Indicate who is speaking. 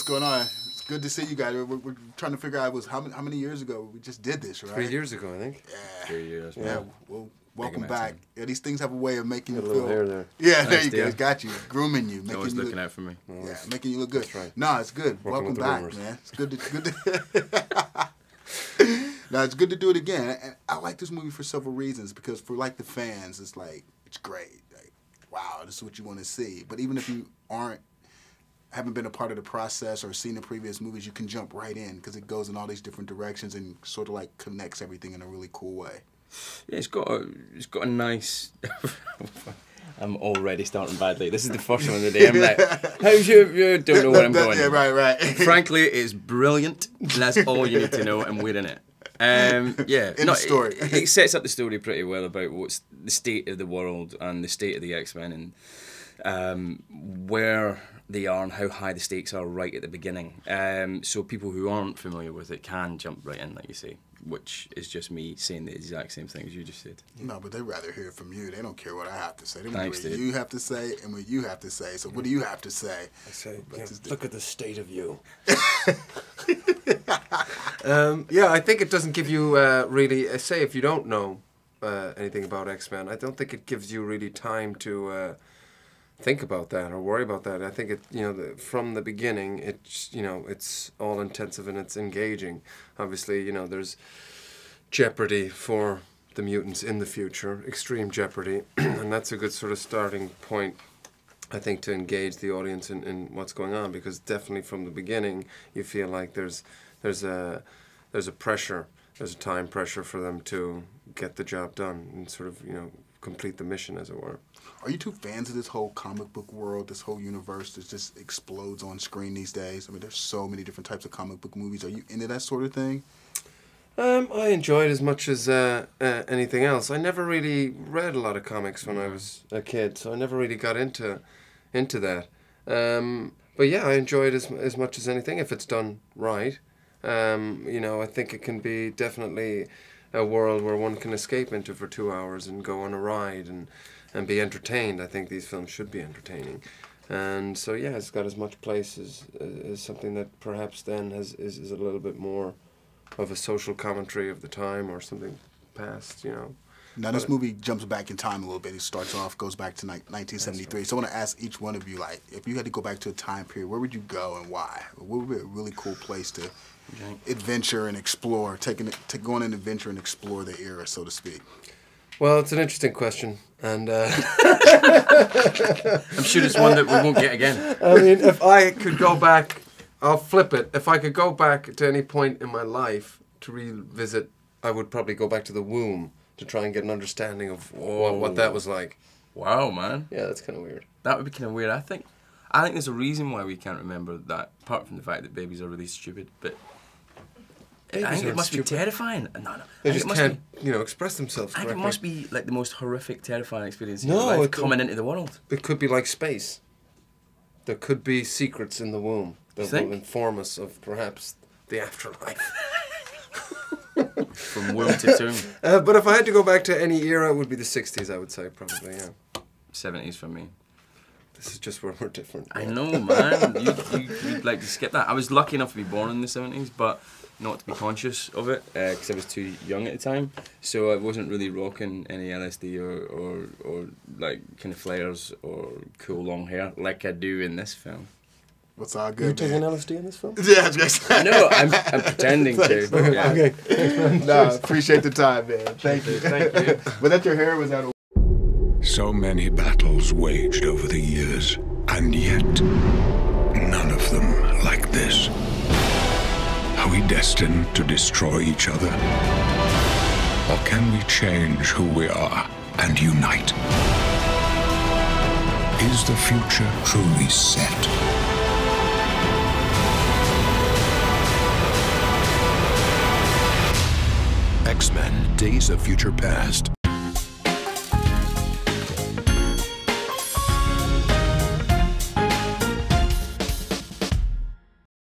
Speaker 1: what's going on? It's good to see you guys. We're trying to figure out how many years ago we just did this, right?
Speaker 2: 3 years ago, I think.
Speaker 1: Yeah.
Speaker 3: 3 years.
Speaker 1: Yeah. Well, welcome back. Yeah, these things have a way of making you
Speaker 2: a little
Speaker 1: feel.
Speaker 2: hair there.
Speaker 1: Yeah,
Speaker 3: Nice,
Speaker 1: there you go.
Speaker 3: dear.
Speaker 1: It's got you, grooming you, making
Speaker 3: Always
Speaker 1: you
Speaker 3: looking
Speaker 1: look,
Speaker 3: out for me.
Speaker 1: yeah, making you look good.
Speaker 2: That's right.
Speaker 1: No, it's good.
Speaker 2: Working
Speaker 1: Welcome
Speaker 2: with the
Speaker 1: back,
Speaker 2: rumors.
Speaker 1: man. It's good to No, it's good to do it again. And I like this movie for several reasons because for like the fans, it's like it's great. Like, wow, this is what you want to see. But even if you haven't been a part of the process or seen the previous movies, you can jump right in because it goes in all these different directions and sort of like connects everything in a really cool way.
Speaker 3: Yeah, it's got a nice. I'm already starting badly. This is the first one of the day. I'm like, how's you don't know where I'm going.
Speaker 1: Yeah, right.
Speaker 3: Frankly, it's brilliant. That's all you need to know, and we're in it. Yeah,
Speaker 1: In the story.
Speaker 3: It sets up the story pretty well about what's the state of the world and the state of the X-Men and where they are and how high the stakes are right at the beginning. So people who aren't familiar with it can jump right in, like you say, which is just me saying the exact same thing as you just said.
Speaker 1: No, but they'd rather hear it from you. They don't care what I have to say. They want
Speaker 3: Thanks,
Speaker 1: to hear what
Speaker 3: dude.
Speaker 1: you have to say and what you have to say. So what do you have to say?
Speaker 2: I say,
Speaker 1: But
Speaker 2: yeah,
Speaker 1: just-
Speaker 2: look at the state of you. Yeah, I think it doesn't give you really, say if you don't know anything about X-Men, I don't think it gives you really time to think about that or worry about that. I think it, from the beginning, it's, it's all intensive and it's engaging. Obviously, there's jeopardy for the mutants in the future, extreme jeopardy, and that's a good sort of starting point, I think, to engage the audience in what's going on, because definitely from the beginning you feel like there's a pressure, there's a time pressure for them to get the job done and sort of complete the mission, as it were.
Speaker 1: Are you two fans of this whole comic book world, this whole universe that just explodes on screen these days? I mean, there's so many different types of comic book movies. Are you into that sort of thing?
Speaker 2: I enjoy it as much as anything else. I never really read a lot of comics when I was a kid, so I never really got into that. But yeah, I enjoy it as much as anything if it's done right. I think it can be definitely a world where one can escape into for 2 hours and go on a ride and be entertained. I think these films should be entertaining. And so yeah, it's got as much place as something that perhaps then is a little bit more of a social commentary of the time or something past,
Speaker 1: Now, this movie jumps back in time a little bit. It starts off, goes back to 1973.
Speaker 2: Right.
Speaker 1: So I want to ask each one of you, like, if you had to go back to a time period, where would you go and why? What would be a really cool place to adventure and explore, go on an adventure and explore the era, so to speak?
Speaker 2: Well, it's an interesting question, and
Speaker 3: I'm sure it's one that we won't get again.
Speaker 2: I mean, if I could go back, I'll flip it. If I could go back to any point in my life to revisit, I would probably go back to the womb to try and get an understanding of what that was like.
Speaker 3: Wow, man.
Speaker 2: Yeah, that's kind of weird.
Speaker 3: That would be kind of weird. I think there's a reason why we can't remember that, apart from the fact that babies are really stupid. But I think
Speaker 2: Babies
Speaker 3: it
Speaker 2: aren't
Speaker 3: must
Speaker 2: stupid.
Speaker 3: be terrifying. No.
Speaker 2: They
Speaker 3: I think
Speaker 2: just
Speaker 3: it must
Speaker 2: can't,
Speaker 3: be,
Speaker 2: express themselves
Speaker 3: I think
Speaker 2: correctly.
Speaker 3: it must be like the most horrific, terrifying experience in
Speaker 2: No,
Speaker 3: your life
Speaker 2: it-
Speaker 3: coming into the world.
Speaker 2: It could be like space. There could be secrets in the womb that
Speaker 3: think?
Speaker 2: will inform us of perhaps the afterlife.
Speaker 3: From womb to tomb.
Speaker 2: But if I had to go back to any era, it would be the 60s, I would say, probably, yeah.
Speaker 3: 70s for me.
Speaker 2: This is just where we're different.
Speaker 3: I know, man. You'd like to skip that. I was lucky enough to be born in the 70s, but not to be conscious of it because I was too young at the time. So I wasn't really rocking any LSD or like kind of flares or cool long hair like I do in this film.
Speaker 1: What's all
Speaker 2: You're
Speaker 1: good,
Speaker 2: taking
Speaker 1: man?
Speaker 2: LSD in this film?
Speaker 1: Yeah, just
Speaker 3: No, I'm pretending to. Yeah.
Speaker 2: Okay.
Speaker 1: No, appreciate the time, man. Thank you.
Speaker 3: Thank you.
Speaker 1: Was that your hair or was that a...
Speaker 4: So many battles waged over the years, and yet none of them like this. Are we destined to destroy each other? Or can we change who we are and unite? Is the future truly set? X-Men: Days of Future Past.